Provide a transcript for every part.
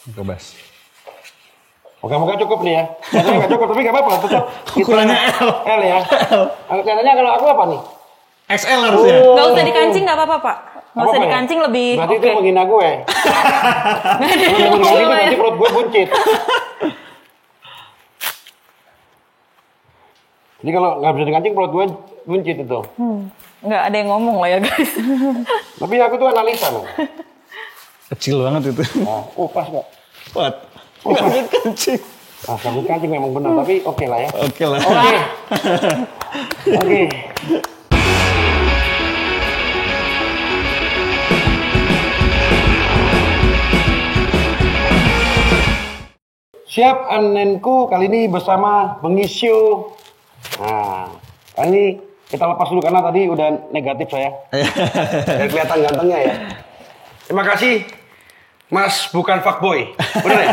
Kebas. Moga-moga cukup nih ya. Katanya nggak cukup, tapi nggak apa-apa. Tetap Ukurannya L. L ya. Katanya kalau aku apa nih? XL harusnya. Nggak usah dikancing nggak apa-apa Pak. Nggak usah dikancing lebih. Berarti itu menghina gue. Kalau menghina itu berarti perut gue buncit. Jadi kalau nggak bisa dikancing perut gue buncit itu. Nggak ada yang ngomong lah ya guys. Tapi aku tuh analisa loh. Kecil banget itu. Nah, pas kok. What? Nggak bisa kencing. Nah, sabut kancing memang benar, tapi oke lah ya. Oke lah. Oke. Siap Anenku kali ini bersama Bengisio. Nah, kali ini kita lepas dulu karena tadi udah negatif saya. Biar kelihatan gantengnya ya. Terima kasih Mas bukan fuckboy. Bener ya?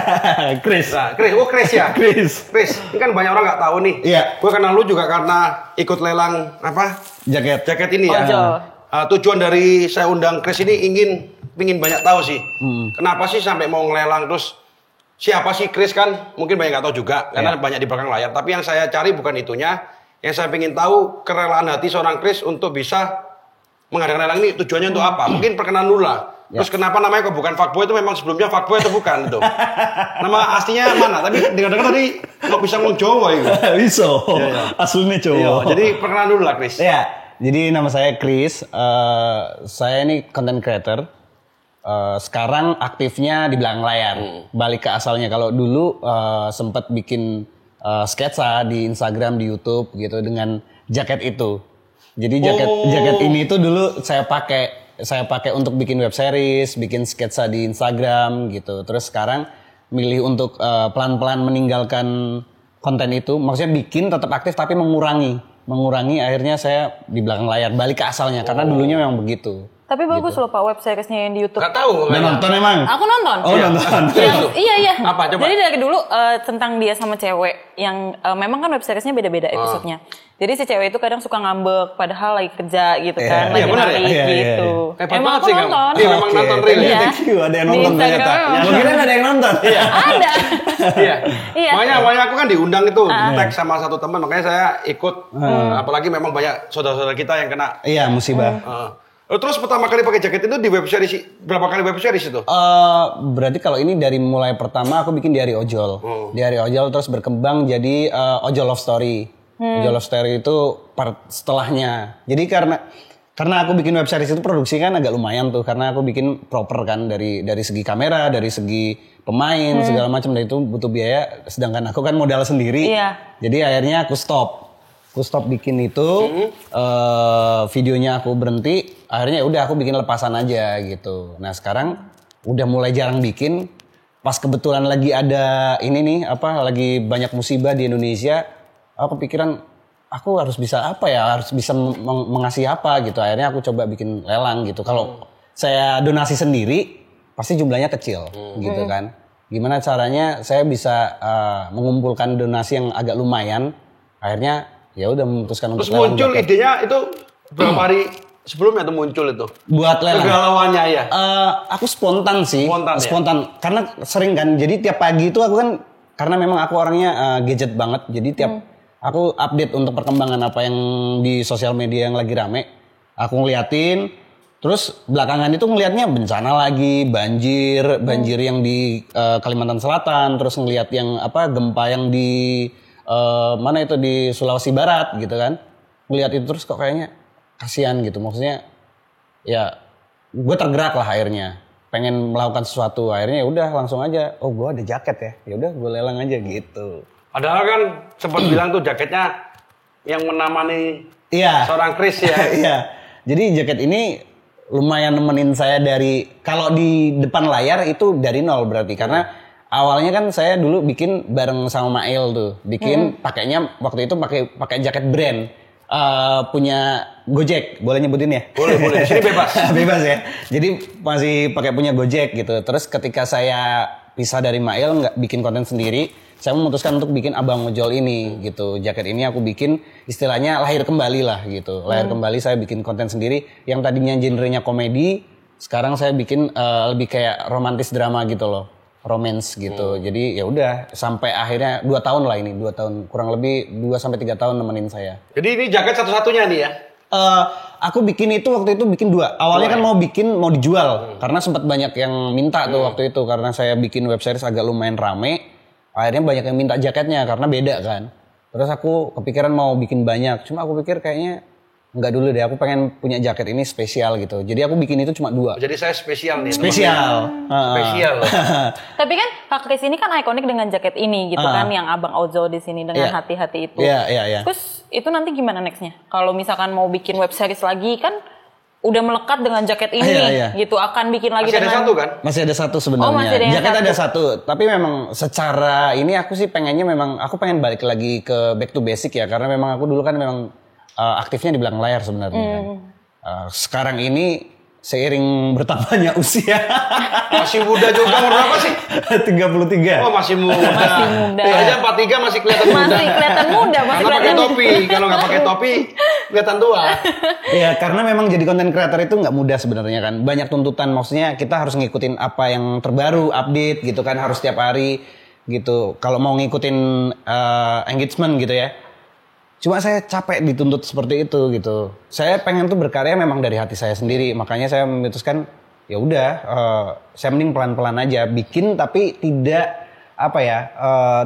Chris. Nah, Chris, oh Chris ya? Chris. Ini kan banyak orang nggak tahu nih. Iya. Gue kenal lu juga karena ikut lelang apa? Jaket ini ya. Ojol. Tujuan dari saya undang Chris ini ingin banyak tahu sih. Kenapa sih sampai mau ngelelang, terus siapa sih Chris, kan mungkin banyak nggak tahu juga karena banyak di belakang layar. Tapi yang saya cari bukan itunya. Yang saya ingin tahu kerelaan hati seorang Chris untuk bisa mengadakan lelang ini tujuannya untuk apa? Mungkin perkenalan dulu lah. Terus kenapa namanya kok bukan fuckboy, itu memang sebelumnya fuckboy atau bukan itu? Nama aslinya mana? Tapi dengar-dengar tadi kok bisa ngomong Jawa itu. Bisa. Aslinya Jawa. Jadi perkenalan dulu lah Chris. Iya. Jadi nama saya Chris. Saya ini content creator. Sekarang aktifnya di belakang layar. Balik ke asalnya. Kalau dulu sempat bikin sketsa di Instagram, di YouTube gitu dengan jaket itu. Jadi jaket ini tuh dulu saya pakai untuk bikin web series, bikin sketsa di Instagram gitu. Terus sekarang milih untuk pelan-pelan meninggalkan konten itu. Maksudnya bikin tetap aktif tapi mengurangi akhirnya saya di belakang layar, balik ke asalnya karena dulunya memang begitu. Tapi bagus loh Pak web seriesnya yang di YouTube. Gak tahu. Udah nonton emang? Aku nonton. Oh nonton. Iya. Apa coba? Jadi dari dulu tentang dia sama cewek yang memang kan web seriesnya beda-beda episodenya. Jadi si cewek itu kadang suka ngambek padahal lagi kerja gitu kan, lagi benar ya? narik gitu. Emang aku nonton. Iya memang nonton real ya. Ada yang nonton ternyata. Mungkin ada yang nonton. Ada. Iya. Makanya aku kan diundang itu, tag sama satu teman, makanya saya ikut. Apalagi memang banyak saudara-saudara kita yang kena. Iya, musibah. Terus pertama kali pakai jaket itu di web series, berapa kali web series itu? Berarti kalau ini dari mulai pertama aku bikin di Hari Ojol. Di Hari Ojol terus berkembang jadi Ojol Love Story. Ojol Love Story itu part setelahnya. Jadi karena aku bikin web series itu produksi kan agak lumayan tuh, karena aku bikin proper kan dari segi kamera, dari segi pemain segala macam, dan itu butuh biaya. Sedangkan aku kan modal sendiri. Iya. Jadi akhirnya aku stop bikin itu, videonya aku berhenti, akhirnya udah aku bikin lepasan aja gitu. Nah sekarang udah mulai jarang bikin, pas kebetulan lagi ada ini nih, lagi banyak musibah di Indonesia, aku kepikiran aku harus bisa harus bisa mengasih apa gitu. Akhirnya aku coba bikin lelang gitu. Kalau saya donasi sendiri, pasti jumlahnya kecil gitu kan. Gimana caranya saya bisa mengumpulkan donasi yang agak lumayan, akhirnya ya udah memutuskan untuk lelang. Terus muncul idenya itu berapa hari sebelumnya tuh muncul itu? Buat lelang. Kegalauannya ya? Aku spontan sih. Spontan. Karena sering kan, jadi tiap pagi itu aku kan, karena memang aku orangnya gadget banget, jadi tiap aku update untuk perkembangan apa yang di sosial media yang lagi rame, aku ngeliatin. Terus belakangan itu ngelihatnya bencana lagi, banjir yang di Kalimantan Selatan, terus ngelihat yang gempa yang di mana itu di Sulawesi Barat gitu kan. Ngelihat itu terus kok kayaknya kasihan gitu. Maksudnya ya gue tergerak lah akhirnya. Pengen melakukan sesuatu, akhirnya ya udah langsung aja. Oh gue ada jaket ya. Ya udah gue lelang aja gitu. Padahal kan sempat bilang tuh jaketnya yang menamani seorang Chris ya. Iya. Jadi jaket ini lumayan nemenin saya dari, kalau di depan layar itu dari nol berarti, karena awalnya kan saya dulu bikin bareng sama Mail tuh, bikin pakainya waktu itu pakai jaket brand punya Gojek, boleh nyebutin ya? Boleh, di sini bebas. Bebas ya. Jadi masih pakai punya Gojek gitu. Terus ketika saya pisah dari Mail, nggak bikin konten sendiri, saya memutuskan untuk bikin Abang Ojol ini gitu. Jaket ini aku bikin istilahnya lahir kembali lah gitu. Lahir kembali, saya bikin konten sendiri yang tadinya genrenya komedi, sekarang saya bikin lebih kayak romantis drama gitu loh. romance gitu. Jadi ya udah sampai akhirnya 2 tahun lah ini, 2 tahun kurang lebih 2 sampai 3 tahun nemenin saya. Jadi ini jaket satu-satunya nih ya? Aku bikin itu waktu itu bikin 2. Awalnya kan mau dijual karena sempat banyak yang minta tuh waktu itu karena saya bikin web series agak lumayan rame. Akhirnya banyak yang minta jaketnya karena beda kan. Terus aku kepikiran mau bikin banyak. Cuma aku pikir kayaknya enggak dulu deh, aku pengen punya jaket ini spesial gitu. Jadi aku bikin itu cuma 2. Jadi saya spesial nih. Spesial. Spesial. Tapi kan Kak Kris ini kan ikonik dengan jaket ini gitu kan, yang Abang Ozo di sini dengan hati-hati itu. Iya. Terus itu nanti gimana nextnya? Kalau misalkan mau bikin web series lagi kan udah melekat dengan jaket ini gitu, akan bikin lagi masih dengan... ada satu kan? Masih ada satu sebenarnya. Oh, masih ada yang jaket satu. ada satu, tapi memang secara ini aku sih pengennya memang aku pengen balik lagi ke back to basic ya, karena memang aku dulu kan memang aktifnya di belakang layar sebenarnya kan. Sekarang ini seiring bertambahnya usia. Masih muda juga, umur berapa sih? 33. Oh masih muda. Masih muda. Saya aja 43 masih kelihatan muda. Masih kelihatan muda, masih Karena pakai kelihatan topi, kalau nggak pakai topi kelihatan tua. Ya karena memang jadi content creator itu nggak mudah sebenarnya kan. Banyak tuntutan, maksudnya kita harus ngikutin apa yang terbaru, update gitu kan, harus setiap hari gitu. Kalau mau ngikutin engagement gitu ya. Cuma saya capek dituntut seperti itu gitu. Saya pengen tuh berkarya memang dari hati saya sendiri. Makanya saya memutuskan ya udah, saya mending pelan-pelan aja bikin, tapi tidak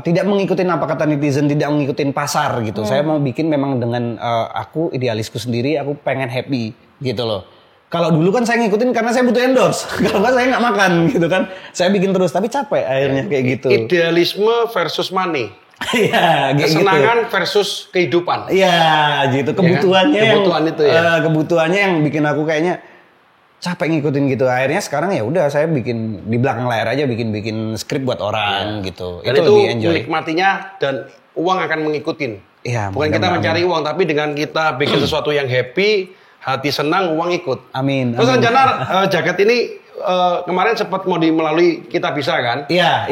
tidak mengikuti apa kata netizen, tidak mengikuti pasar gitu. Saya mau bikin memang dengan aku idealisku sendiri. Aku pengen happy gitu loh. Kalau dulu kan saya ngikutin karena saya butuh endorse. Kalau nggak saya nggak makan gitu kan. Saya bikin terus tapi capek akhirnya kayak gitu. Idealisme versus money. Iya, kesenangan gitu. versus kehidupan. Iya, gitu. Kebutuhannya ya kan? Kebutuhan itu ya. Kebutuhannya yang bikin aku kayaknya capek ngikutin gitu. Akhirnya sekarang ya udah saya bikin di belakang layar aja, bikin skrip buat orang gitu. Dan itu menikmatinya dan uang akan mengikutin. Iya, bukan kita mencari uang, tapi dengan kita bikin sesuatu yang happy, hati senang, uang ikut. Amin. Terus rencana jaket ini kemarin sempat mau melalui Kita Bisa kan? Iya.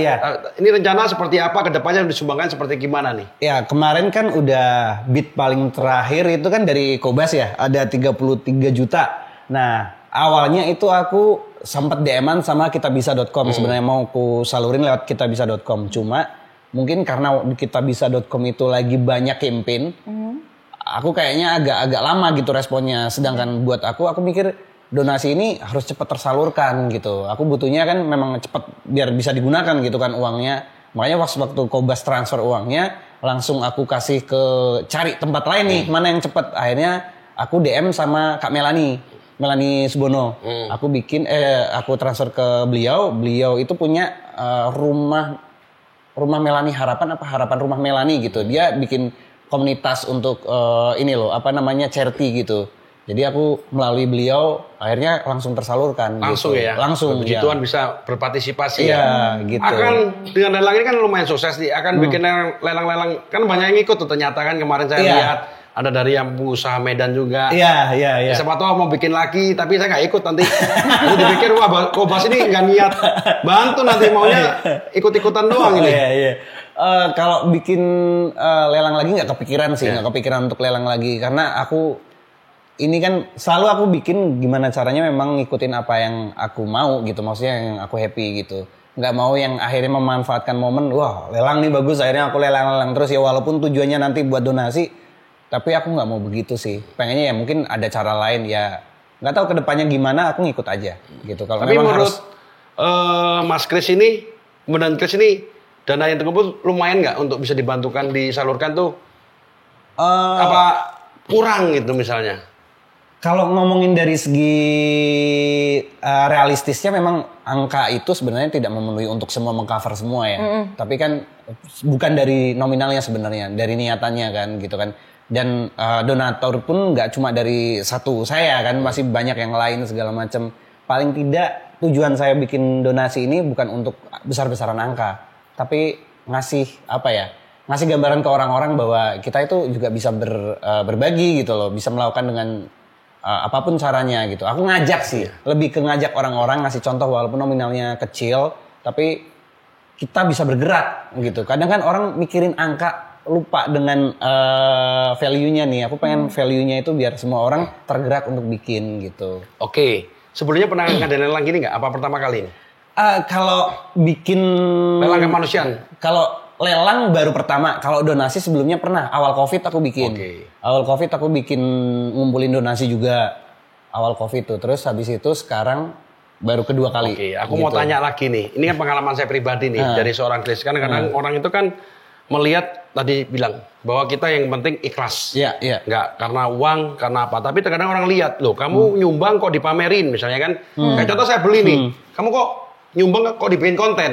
Ini rencana seperti apa? Kedepannya disumbangkan seperti gimana nih? Ya kemarin kan udah bid paling terakhir itu kan dari Kobas ya, ada 33 juta. Nah awalnya itu aku sempat DM-an sama kitabisa.com. Sebenarnya mau ku salurin lewat kitabisa.com. Cuma mungkin karena di kitabisa.com itu lagi banyak campaign, aku kayaknya agak lama gitu responnya. Sedangkan buat aku mikir donasi ini harus cepat tersalurkan gitu. Aku butuhnya kan memang cepat biar bisa digunakan gitu kan uangnya. Makanya waktu Kobas transfer uangnya, langsung aku kasih ke cari tempat lain nih, mana yang cepat. Akhirnya aku DM sama Kak Melani Subono. Aku aku transfer ke beliau. Beliau itu punya rumah Melani Harapan Rumah Melani gitu. Dia bikin komunitas untuk charity gitu. Jadi aku melalui beliau akhirnya langsung tersalurkan. Langsung gitu. Ya? Langsung. Puji Tuhan bisa berpartisipasi ya. Gitu. Akan dengan lelang ini kan lumayan sukses nih. Akan bikin lelang-lelang kan banyak yang ikut tuh ternyata kan kemarin saya lihat. Ada dari yang pengusaha Medan juga. Iya. Siapa tahu mau bikin lagi, tapi saya nggak ikut nanti. Aku dipikir wah Kobas ini nggak niat bantu, nanti maunya ikut-ikutan doang ini. Iya. Kalau bikin lelang lagi nggak kepikiran sih, nggak kepikiran untuk lelang lagi karena aku ini kan selalu aku bikin gimana caranya memang ngikutin apa yang aku mau gitu, maksudnya yang aku happy gitu. Nggak mau yang akhirnya memanfaatkan momen, wah lelang nih bagus, akhirnya aku lelang terus ya walaupun tujuannya nanti buat donasi, tapi aku nggak mau begitu sih. Pengennya ya mungkin ada cara lain ya, nggak tahu kedepannya gimana, aku ngikut aja gitu. Kalau tapi memang menurut Mas Kris ini, kemudian Kris ini dana yang terkumpul lumayan nggak untuk bisa dibantukan disalurkan tuh? Apa kurang gitu misalnya? Kalau ngomongin dari segi realistisnya memang angka itu sebenarnya tidak memenuhi untuk semua mengcover semua ya. Tapi kan bukan dari nominalnya sebenarnya, dari niatannya kan gitu kan. Dan donatur pun nggak cuma dari satu saya kan, masih banyak yang lain segala macam. Paling tidak tujuan saya bikin donasi ini bukan untuk besar-besaran angka, tapi ngasih ngasih gambaran ke orang-orang bahwa kita itu juga bisa berbagi gitu loh, bisa melakukan dengan apapun caranya gitu. Aku ngajak sih, lebih ke ngajak orang-orang, ngasih contoh walaupun nominalnya kecil, tapi kita bisa bergerak gitu. Kadang kan orang mikirin angka, lupa dengan value-nya nih. Aku pengen value-nya itu biar semua orang tergerak untuk bikin gitu. Oke, sebelumnya pernah ngadain lelang gini nggak? Apa pertama kali ini? Kalau bikin Lelang kemanusiaan. Kalau lelang baru pertama, kalau donasi sebelumnya pernah. Awal Covid aku bikin. Awal Covid aku bikin ngumpulin donasi juga. Awal Covid tuh. Terus habis itu sekarang baru kedua kali. Aku mau tanya lagi nih. Ini kan pengalaman saya pribadi nih dari seorang Chris. Kan kadang orang itu kan melihat tadi bilang bahwa kita yang penting ikhlas. Iya, iya. Nggak karena uang, karena apa. Tapi terkadang orang lihat, loh kamu nyumbang kok dipamerin misalnya kan. Kayak contoh saya beli nih. Kamu kok nyumbang kok dibikin konten.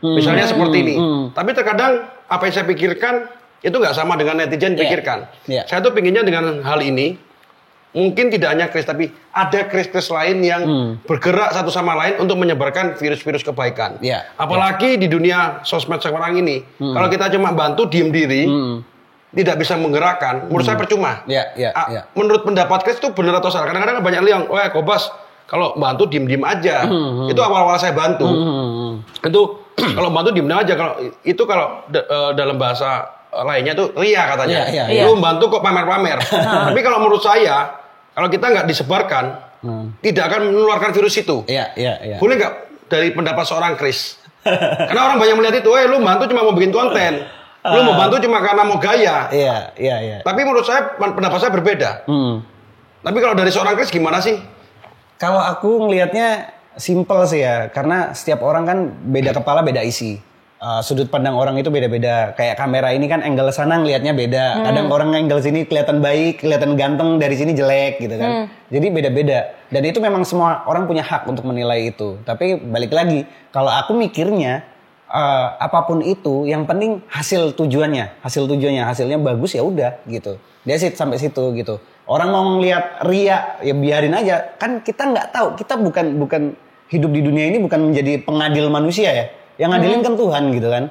Misalnya seperti ini. Tapi terkadang apa yang saya pikirkan itu nggak sama dengan netizen pikirkan. Saya tuh pinginnya dengan hal ini mungkin tidak hanya Chris, tapi ada Chris lain yang bergerak satu sama lain untuk menyebarkan virus-virus kebaikan. Apalagi di dunia sosmed sekarang ini, kalau kita cuma bantu diem diri, tidak bisa menggerakkan, menurut saya percuma. Menurut pendapat Chris itu benar atau salah? Kadang-kadang banyak yang, Kobas, kalau bantu diem-diem aja. Itu awal-awal saya bantu. Itu kalau bantu diem aja. Kalau dalam bahasa lainnya tuh ria katanya. Lu bantu kok pamer-pamer. Tapi kalau menurut saya, kalau kita nggak disebarkan, tidak akan menularkan virus itu. Boleh nggak dari pendapat seorang Chris? Karena orang banyak melihat itu, lu bantu cuma mau bikin konten. Lu mau bantu cuma karena mau gaya. Tapi menurut saya, pendapat saya berbeda. Tapi kalau dari seorang Chris gimana sih? Kalau aku ngelihatnya simple sih ya, karena setiap orang kan beda kepala, beda isi. Sudut pandang orang itu beda-beda. Kayak kamera ini kan angle sana ngelihatnya beda. Kadang orang angle sini kelihatan baik, kelihatan ganteng, dari sini jelek gitu kan. Jadi beda-beda. Dan itu memang semua orang punya hak untuk menilai itu. Tapi balik lagi, kalau aku mikirnya apapun itu, yang penting hasil tujuannya, hasilnya bagus ya udah gitu. Dia sih sampai situ gitu. Orang mau ngelihat ria ya biarin aja. Kan kita nggak tahu, kita bukan hidup di dunia ini bukan menjadi pengadil manusia ya. Yang ngadilin kan Tuhan gitu kan.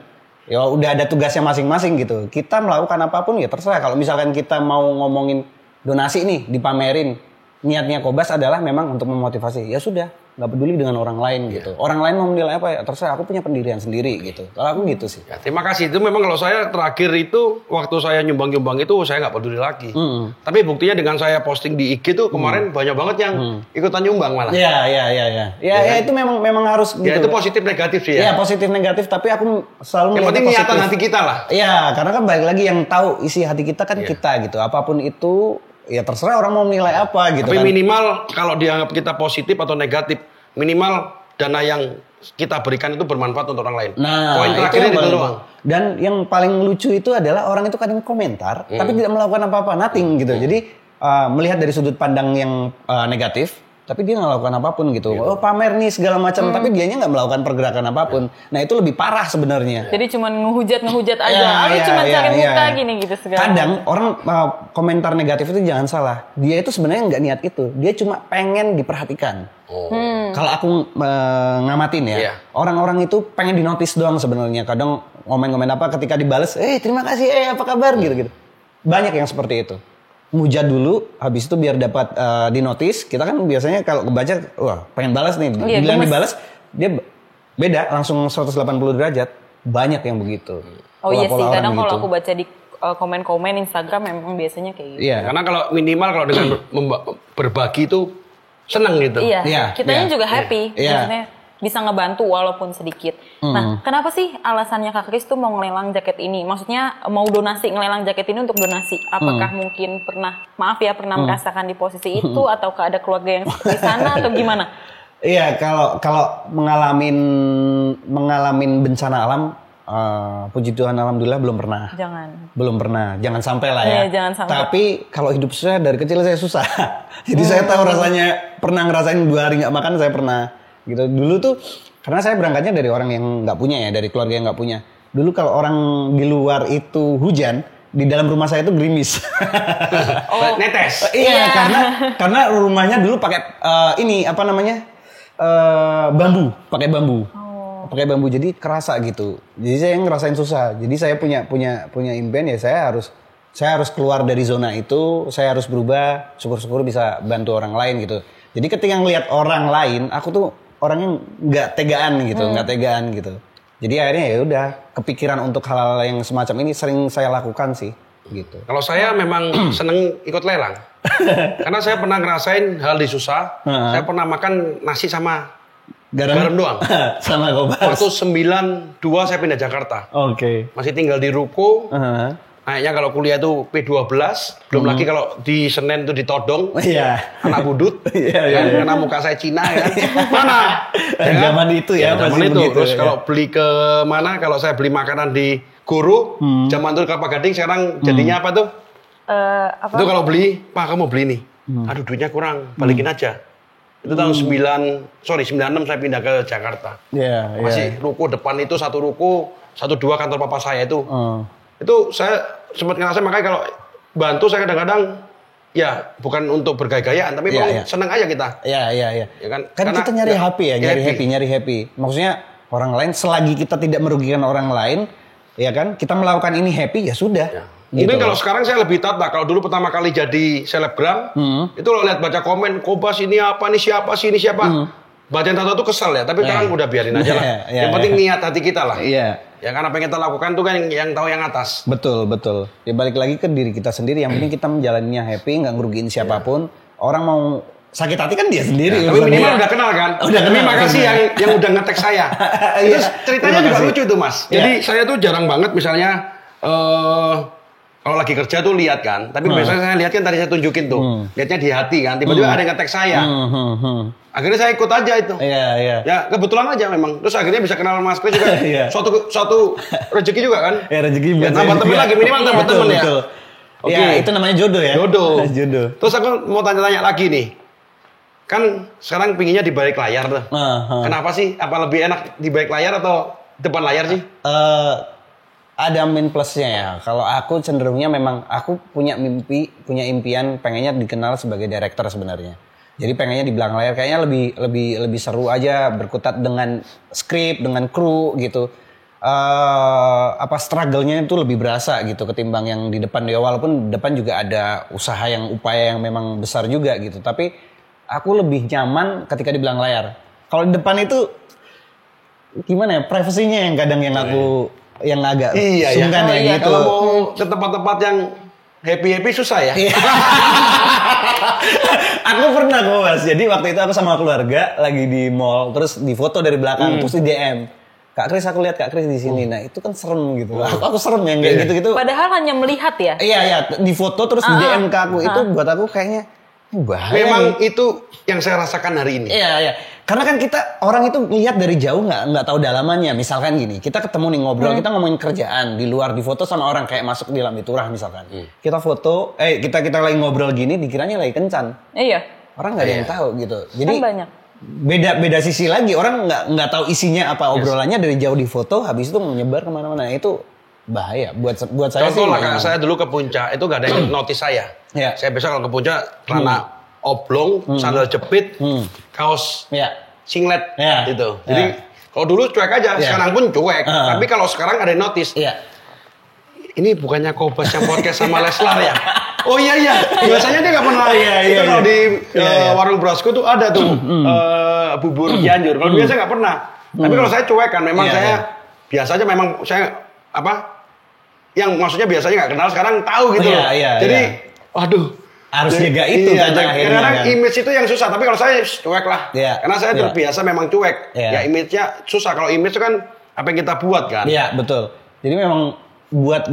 Ya udah ada tugasnya masing-masing gitu. Kita melakukan apapun ya terserah. Kalau misalkan kita mau ngomongin donasi nih dipamerin, niatnya Kobas adalah memang untuk memotivasi. Ya sudah, nggak peduli dengan orang lain gitu. Orang lain mau menilai apa ya terserah. Aku punya pendirian sendiri gitu. Kalau aku gitu sih. Ya, terima kasih. Itu memang kalau saya terakhir itu waktu saya nyumbang-nyumbang itu saya nggak peduli lagi. Tapi buktinya dengan saya posting di IG tuh kemarin banyak banget yang ikutan nyumbang malah. Ya itu memang harus gitu. Ya itu positif negatif sih ya. Iya positif negatif. Tapi aku selalu yang penting niatan hati kita lah. Iya karena kan balik lagi yang tahu isi hati kita kan kita gitu. Apapun itu. Ya terserah orang mau menilai apa gitu. Tapi kan. minimal kalau dianggap kita positif atau negatif, minimal dana yang kita berikan itu bermanfaat untuk orang lain. Nah, poin terakhirnya itu doang. Dan yang paling lucu itu adalah orang itu kadang komentar, tapi tidak melakukan apa-apa, nothing gitu. Jadi melihat dari sudut pandang yang negatif, tapi dia nggak melakukan apapun gitu. Oh pamer nih segala macam, tapi dianya nggak melakukan pergerakan apapun. Nah itu lebih parah sebenarnya. Jadi cuma ngehujat aja. Aku cuma cari muka gini gitu segala. Kadang orang komentar negatif itu jangan salah. Dia itu sebenarnya nggak niat itu. Dia cuma pengen diperhatikan. Kalau aku ngamatin ya, orang-orang itu pengen dinotis doang sebenarnya. Kadang komen-komen apa ketika dibales, terima kasih, apa kabar gitu. Banyak yang seperti itu. Muja dulu, habis itu biar dapat dinotis. Kita kan biasanya kalau kebaca, wah pengen balas nih. Bilang dibalas, dia beda langsung 180 derajat. Banyak yang begitu. Oh iya sih, kadang kalau aku baca di komen-komen Instagram memang biasanya kayak gitu. Iya, karena kalau minimal kalau dengan berbagi itu senang gitu. Iya, kitanya juga happy. Maksudnya bisa ngebantu walaupun sedikit. Nah, kenapa sih alasannya Kak Kris tuh mau ngelelang jaket ini? Maksudnya mau donasi, ngelelang jaket ini untuk donasi. Apakah mungkin pernah merasakan di posisi itu ataukah ada keluarga yang di sana atau gimana? Iya, kalau mengalamin bencana alam, puji Tuhan alhamdulillah belum pernah. Jangan sampai lah ya. Jangan sampai. Tapi kalau hidup saya dari kecil saya susah. Jadi saya tahu rasanya, pernah ngerasain 2 hari nggak makan saya pernah. Gitu dulu tuh karena saya berangkatnya dari orang yang nggak punya ya, dari keluarga yang nggak punya. Dulu kalau orang di luar itu hujan, di dalam rumah saya itu gerimis. Netes. Iya, karena rumahnya dulu pakai bambu, pakai bambu jadi kerasa gitu. Jadi saya ngerasain susah. Jadi saya punya impian ya saya harus keluar dari zona itu, saya harus berubah, syukur-syukur bisa bantu orang lain gitu. Jadi ketika ngelihat orang lain, aku tuh orangnya nggak tegaan gitu. Jadi akhirnya ya udah kepikiran untuk hal-hal yang semacam ini sering saya lakukan sih gitu. Kalau saya memang seneng ikut lelang. Karena saya pernah ngerasain hal di susah. Saya pernah makan nasi sama Garam doang. Sama Kobas. Waktu 92 saya pindah Jakarta. Oke. Masih tinggal di ruko. Kayaknya kalau kuliah itu P12, belum lagi kalau di Senen itu ditodong. Iya. Anak budut. Iya. Karena muka saya Cina kan. Mana? Ya kan? Zaman itu ya, zaman masih itu. begitu, Terus ya. kalau beli ke mana? Kalau saya beli makanan di Guru, zaman dulu Kelapa Gading, sekarang jadinya apa tuh? Apa? Itu kalau beli, Pak kamu beli nih. Aduh duitnya kurang, balikin aja. Itu tahun 96 saya pindah ke Jakarta. Iya, Masih ruko depan itu satu ruko, 1-2 kantor papa saya itu. Itu saya sempat ngerasa makanya kalau bantu saya kadang-kadang ya bukan untuk bergaya-gayaan tapi memang senang aja kita. Iya. Ya kan? Kan Karena kita nyari happy ya, nyari happy. Maksudnya orang lain selagi kita tidak merugikan orang lain, ya kan? Kita melakukan ini happy ya sudah. Ya. Gitu. Mungkin kalau sekarang saya lebih tata. Kalau dulu pertama kali jadi selebgram, itu lo lihat baca komen, Kobas ini apa nih siapa sih ini siapa. Bacaan tato tuh kesel ya, tapi sekarang udah biarin aja lah. Yang penting niat hati kita lah. Iya. Ya karena apa yang kita lakukan tuh kan yang tahu yang atas. Betul. Ya balik lagi ke diri kita sendiri. Yang penting kita menjalaninya happy, nggak ngerugiin siapapun. Orang mau sakit hati kan dia sendiri. Tapi minimal udah kenal kan. Terima kasih yang udah nge-tag saya. Itu ceritanya juga lucu tuh Mas. Jadi saya tuh jarang banget misalnya kalau lagi kerja tuh lihat kan. Tapi biasanya saya lihat kan tadi saya tunjukin tuh. Lihatnya di hati kan. Tiba-tiba ada yang nge-tag saya. Akhirnya saya ikut aja itu. Iya. Ya kebetulan aja memang. Terus akhirnya bisa kenal Mas Kris juga. Suatu rezeki juga kan. Ya rezeki buat tambah teman lagi minimal tambah teman ya. Oke. Ya, itu namanya jodoh ya. Jodoh. Terus aku mau tanya-tanya lagi nih. Kan sekarang pinginnya di balik layar tuh. Kenapa sih? Apa lebih enak di balik layar atau depan layar sih? Ada min plusnya ya. Kalau aku cenderungnya memang aku punya impian pengennya dikenal sebagai director sebenarnya. Jadi pengennya di belakang layar kayaknya lebih seru aja berkutat dengan skrip, dengan kru gitu. Struggle-nya itu lebih berasa gitu ketimbang yang di depan ya, walaupun depan juga ada upaya yang memang besar juga gitu. Tapi aku lebih nyaman ketika di belakang layar. Kalau di depan itu gimana ya, privasinya yang kadang yang aku yang agak sungkan ya gitu. Kalau mau ke tempat-tempat yang happy susah ya. Aku pernah kok Mas. Jadi waktu itu aku sama keluarga lagi di mall, terus difoto dari belakang, terus di DM. Kak Kris, aku lihat Kak Kris di sini. Nah, itu kan serem gitu. Aku serem yang kayak gitu-gitu. Padahal hanya melihat ya. Iya, di foto terus di DM ke aku. Itu buat aku kayaknya bahaya. Memang itu yang saya rasakan hari ini. Iya. Karena kan orang itu lihat dari jauh nggak tahu dalamannya. Misalkan gini, kita ketemu nih ngobrol, kita ngomongin kerjaan di luar, di foto sama orang kayak masuk di Lambe Turah misalkan. Kita foto, kita lagi ngobrol gini, dikiranya lagi kencan. Iya. Orang nggak ada yang tahu gitu. Jadi kan banyak. Beda sisi lagi. Orang nggak tahu isinya apa obrolannya dari jauh di foto, habis itu menyebar kemana-mana. Itu bahaya buat saya. Contoh lah, saya dulu ke puncak itu gak ada yang notice saya. Ya. Saya biasa kalau ke puncak celana oblong, sandal jepit, kaos singlet gitu. Jadi kalau dulu cuek aja, sekarang pun cuek. Tapi kalau sekarang ada yang notice. Ini bukannya Kobas yang podcast sama Leslar ya? Oh iya. Biasanya dia nggak pernah. Itu kalau di warung Brasco tuh ada tuh bubur Cianjur. Kalau biasa nggak pernah. Tapi kalau saya cuek kan, memang saya biasa aja. Memang saya yang maksudnya biasanya nggak kenal sekarang tahu gitu. Jadi, waduh. Harus jaga itu kan akhirnya. Kadang image itu yang susah. Tapi kalau saya cuek lah. Karena saya terbiasa memang cuek. Ya image-nya susah. Kalau image itu kan apa yang kita buat kan. Iya betul. Jadi memang buat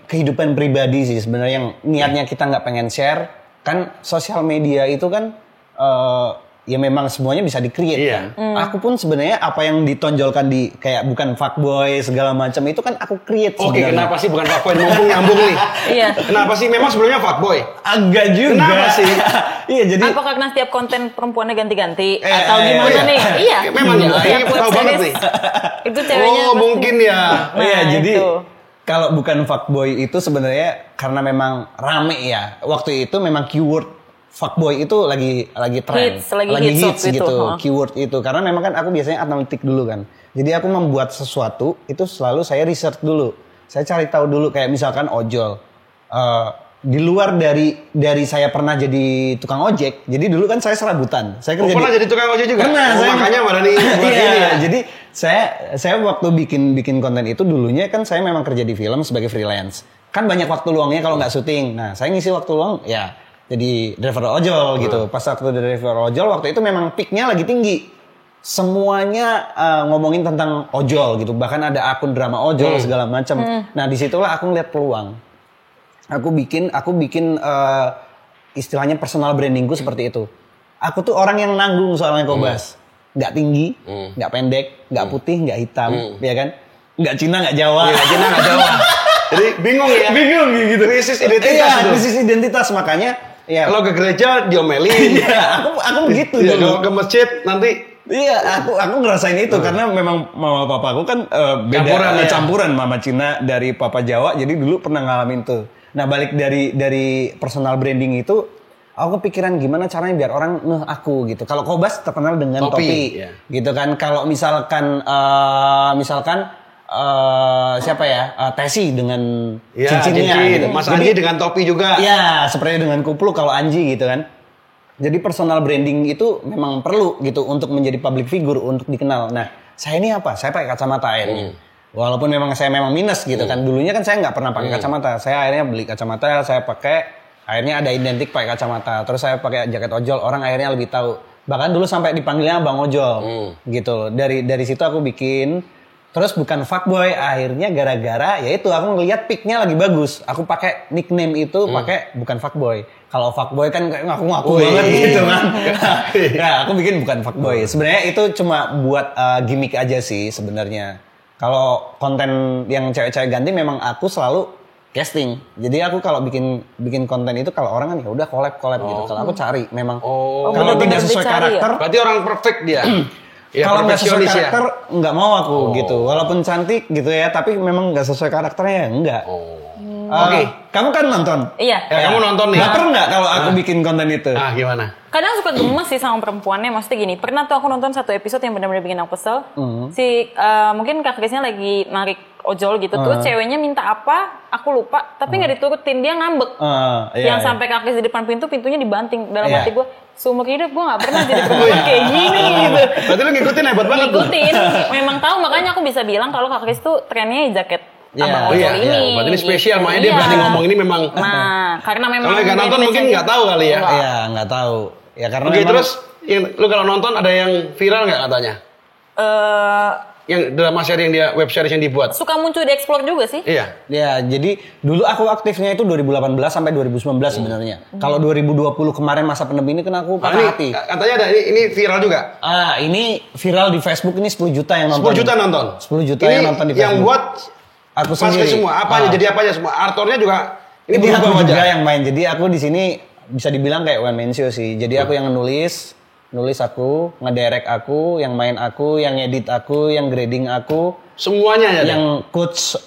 kehidupan pribadi sih sebenarnya yang niatnya kita nggak pengen share kan. Sosial media itu kan ya memang semuanya bisa di-create kan. Aku pun sebenarnya apa yang ditonjolkan di kayak bukan fuckboy segala macam itu kan aku create sebenarnya. Oke, kenapa sih bukan fuckboy? Mumpung nyambung nih. Iya. Kenapa sih memang sebelumnya fuckboy? Agak juga. Kenapa sih? Iya, jadi apakah karena setiap konten perempuannya ganti-ganti atau gimana nih? Iya. Memang ya. Tahu banget nih. Itu ceweknya. Oh, mungkin ya. Iya, jadi kalau bukan fuckboy itu sebenarnya karena memang rame ya. Waktu itu memang keyword fuckboy itu lagi tren, lagi hits gitu, keyword itu. Karena memang kan aku biasanya analitik dulu kan. Jadi aku membuat sesuatu itu selalu saya research dulu. Saya cari tahu dulu kayak misalkan ojol. Di luar dari saya pernah jadi tukang ojek. Jadi dulu kan saya serabutan. Saya kerja pernah jadi tukang ojek juga. Pernah. Makanya malah nih buat ini ya. Jadi saya waktu bikin konten itu dulunya kan saya memang kerja di film sebagai freelance. Kan banyak waktu luangnya kalau nggak syuting. Nah, saya ngisi waktu luang ya jadi driver ojol gitu. Pas waktu driver ojol waktu itu memang peaknya lagi tinggi. semuanya ngomongin tentang ojol gitu. Bahkan ada akun drama ojol segala macam. Nah, disitulah aku ngeliat peluang. Aku bikin istilahnya personal brandingku seperti itu. Aku tuh orang yang nanggung soalnya Kobas. Nggak tinggi, nggak pendek, nggak putih, nggak hitam, ya kan? Nggak Cina, nggak Jawa. Nggak Cina, nggak Jawa. Jadi bingung ya? Bingung gitu. Krisis identitas. Iya, krisis identitas, makanya. Ya. Kalau ke gereja diomelin. Iya, aku begitu. Iya, kalau ke masjid nanti. Iya, aku ngerasain itu karena memang mama papa aku kan beda campuran mama Cina dari papa Jawa, jadi dulu pernah ngalamin tuh. Nah, balik dari personal branding itu, aku kepikiran gimana caranya biar orang ngeh aku gitu. Kalau Kobas terkenal dengan topi yeah. gitu kan. Kalau misalkan siapa ya, Tesi dengan cincinnya gitu. Mas Anji dengan topi juga. Iya, seperti dengan kupluk kalau Anji gitu kan. Jadi personal branding itu memang perlu gitu untuk menjadi public figure, untuk dikenal. Nah, saya ini apa? Saya pakai kacamata akhirnya. Walaupun saya memang minus gitu kan. Dulunya kan saya nggak pernah pakai kacamata. Saya akhirnya beli kacamata, saya pakai. Akhirnya ada identik pakai kacamata. Terus saya pakai jaket ojol, orang akhirnya lebih tahu. Bahkan dulu sampai dipanggilnya Bang Ojol. Gitu. Dari situ aku bikin. Terus bukan fuckboy, akhirnya gara-gara yaitu aku ngelihat picknya lagi bagus. Aku pakai nickname itu pakai bukan fuckboy. Kalau fuckboy kan kayak ngaku-ngaku banget gitu kan. Nah, aku bikin bukan fuckboy. Sebenarnya itu cuma buat gimmick aja sih sebenarnya. Kalau konten yang cewek-cewek ganti memang aku selalu casting. Jadi aku kalau bikin konten itu kalau orang kan ya udah collab gitu. Kalau aku cari memang kalau tidak sesuai karakter. Ya? Berarti orang perfect dia. Ya, kalau nggak sesuai karakter nggak mau aku gitu. Walaupun cantik gitu ya, tapi memang nggak sesuai karakternya ya enggak. Oke, kamu kan nonton? Iya. Ya, kamu nonton nih. Baper nggak kalau aku bikin konten itu? Gimana? Kadang suka gemes sih sama perempuannya. Maksudnya gini, pernah tuh aku nonton satu episode yang benar-benar bikin aku kesel. Mungkin Kak Krisnya lagi narik ojol gitu. Terus ceweknya minta apa, aku lupa. Tapi nggak diturutin, dia ngambek. Yang sampai Kak Kris di depan pintunya dibanting. Dalam hati gue, seumur hidup gue gak pernah jadi perempuan kayak gini gitu. Berarti lu ngikutin hebat banget tuh. Ngikutin. Memang tahu, makanya aku bisa bilang kalau Kak Kris tuh trennya jaket abang ojol ini. Berarti ini spesial, makanya dia berani ngomong ini memang. Nah, karena memang kalau nggak nonton mungkin nggak tahu kali ya. Iya, nggak tahu. Ya karena memang. Terus lu kalau nonton ada yang viral nggak katanya? Yang drama seri web series yang dibuat. Suka muncul di Explore juga sih. Iya. Ya, jadi dulu aku aktifnya itu 2018 sampai 2019 sebenarnya. Kalau 2020 kemarin masa pandemi ini kan aku patah hati. Katanya ada ini viral juga. Ini viral di Facebook, ini 10 juta yang nonton. 10 juta nonton. 10 juta yang nonton di Facebook. Yang buat aku sendiri semua. Apanya jadi apanya semua. Aktornya juga ini aku juga yang main. Jadi aku di sini bisa dibilang kayak one man show sih. Jadi aku yang nulis aku, ngedirect aku, yang main aku, yang edit aku, yang grading aku, semuanya ya. Yang coach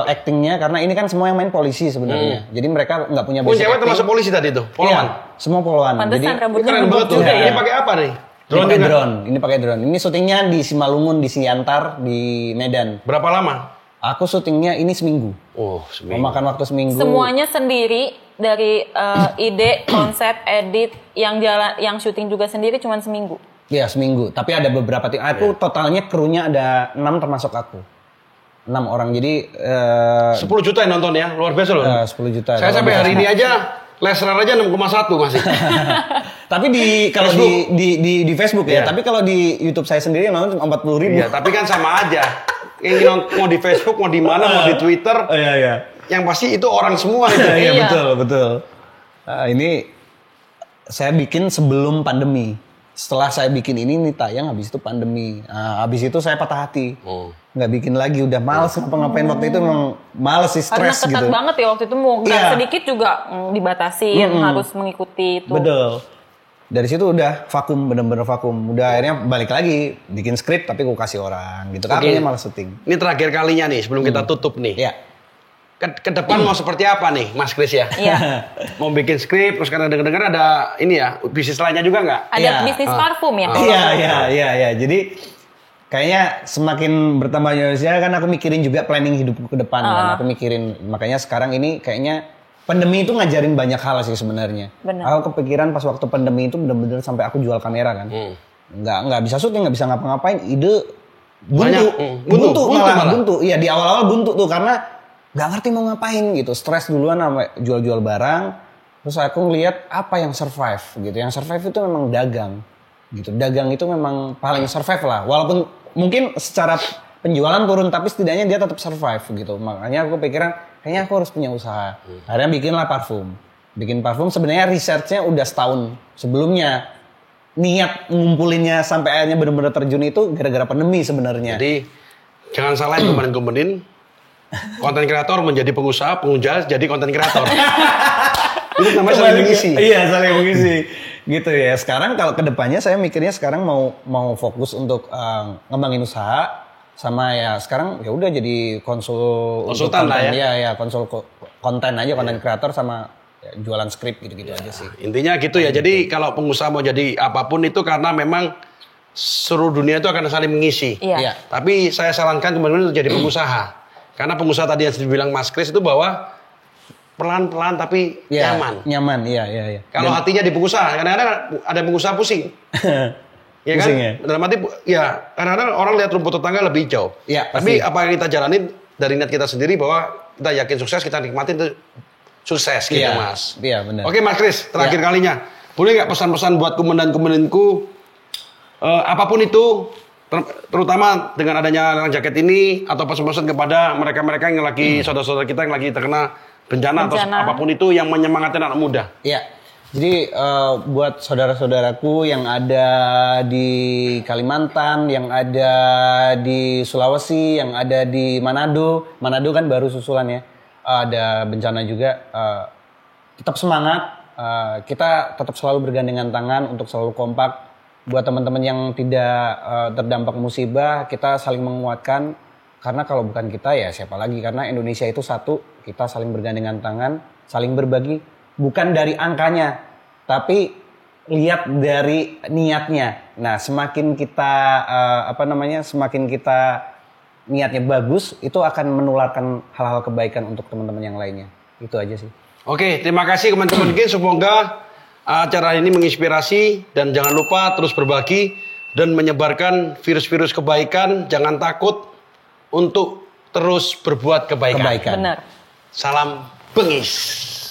actingnya, karena ini kan semua yang main polisi sebenarnya. Jadi mereka nggak punya basic cewek termasuk polisi tadi tuh, poluan. Iya, semua poluan. Pantesan rambutnya keren banget tuh. Ya. Ini pakai apa nih? Ini pakai drone. Ini syutingnya di Simalungun, di Siantar, di Medan. Berapa lama? Aku syutingnya ini seminggu. Seminggu. Memakan waktu seminggu. Semuanya sendiri. Dari ide, konsep, edit, yang syuting juga sendiri cuma seminggu. Iya, seminggu. Tapi ada beberapa tim. Aku totalnya krunya ada 6 termasuk aku. 6 orang. Jadi 10 juta yang nonton ya. Luar biasa loh. 10 juta. Saya sampai hari ini aja Lesnar aja 6,1 masih. Tapi kalau di Facebook ya. Tapi kalau di YouTube saya sendiri yang nonton 40.000. Iya, tapi kan sama aja. Yang mau di Facebook, mau di mana, mau di Twitter. Iya. Yang pasti itu orang semua itu. Iya, betul. Ini saya bikin sebelum pandemi. Setelah saya bikin ini tayang, habis itu pandemi. Habis itu saya patah hati. Nggak bikin lagi, udah males ngapa-ngapain waktu itu, memang males sih, stres gitu. Karena ketat banget ya waktu itu, mau sedikit juga dibatasin, harus mengikuti itu. Betul. Dari situ udah vakum, bener-bener vakum. Udah akhirnya balik lagi, bikin skrip tapi gue kasih orang gitu. Akhirnya malah syuting. Ini terakhir kalinya nih, sebelum kita tutup nih. Iya. Ke depan mau seperti apa nih, Mas Kris ya? Iya. Mau bikin skrip, terus karena dengar ada ini ya, bisnis lainnya juga nggak? Ada bisnis parfum ya? Iya. Jadi kayaknya semakin bertambahnya usia kan aku mikirin juga planning hidupku ke depan kan. Aku mikirin, makanya sekarang ini kayaknya pandemi itu ngajarin banyak hal sih sebenarnya. Aku kepikiran pas waktu pandemi itu bener-bener sampai aku jual kamera kan. Nggak bisa syuting, nggak bisa ngapa-ngapain. Ide buntu. Iya, di awal-awal buntu tuh karena nggak ngerti mau ngapain gitu, stres duluan sampai jual-jual barang. Terus aku ngeliat apa yang survive gitu. Yang survive itu memang dagang. gitu. Dagang itu memang paling survive lah. Walaupun mungkin secara penjualan turun, tapi setidaknya dia tetap survive gitu. Makanya aku pikiran kayaknya aku harus punya usaha. Akhirnya bikinlah parfum. Bikin parfum sebenarnya researchnya udah setahun sebelumnya. Niat ngumpulinnya sampai akhirnya benar-benar terjun itu gara-gara pandemi sebenarnya. Jadi jangan salah yang kemarin-kemarin konten kreator menjadi pengusaha jadi konten kreator. Itu namanya saling mengisi. Iya, saling mengisi. Gitu ya. Sekarang kalau kedepannya saya mikirnya sekarang mau fokus untuk ngembangin usaha sama ya sekarang ya udah jadi konsultan lah ya. Ya konsul konten aja, konten kreator sama ya, jualan skrip gitu-gitu aja sih. Intinya gitu ya. Jadi kalau pengusaha mau jadi apapun itu karena memang seluruh dunia itu akan saling mengisi. Iya. Tapi saya sarankan teman-teman untuk jadi pengusaha. Karena pengusaha tadi yang dibilang Mas Kris itu bahwa pelan-pelan tapi nyaman. Nyaman, iya. Kalau hatinya di pengusaha, kadang-kadang ada pengusaha pusing. Ya kan? Pusing ya? Dalam arti, ya kadang-kadang orang lihat rumput tetangga lebih hijau. Ya, tapi apa yang kita jalanin dari niat kita sendiri bahwa kita yakin sukses, kita nikmatin itu sukses gitu Mas. Iya benar. Oke Mas Kris, terakhir kalinya. Boleh nggak pesan-pesan buat komandan-komandanku, apapun itu, terutama dengan adanya lelang jaket ini, atau pesan-pesan kepada mereka-mereka yang lagi, saudara-saudara kita yang lagi terkena bencana atau apapun itu yang menyemangati anak muda. Iya. Jadi buat saudara-saudaraku yang ada di Kalimantan, yang ada di Sulawesi, yang ada di Manado kan baru susulan ya. Ada bencana juga. Tetap semangat. Kita tetap selalu bergandengan tangan untuk selalu kompak. Buat teman-teman yang tidak terdampak musibah, kita saling menguatkan. Karena kalau bukan kita ya siapa lagi? Karena Indonesia itu satu. Kita saling bergandengan tangan, saling berbagi. Bukan dari angkanya, tapi lihat dari niatnya. Nah, semakin kita semakin kita niatnya bagus, itu akan menularkan hal-hal kebaikan untuk teman-teman yang lainnya. Itu aja sih. Oke, terima kasih teman-teman. Semoga acara ini menginspirasi dan jangan lupa terus berbagi dan menyebarkan virus-virus kebaikan. Jangan takut untuk terus berbuat kebaikan. Benar. Salam bengis.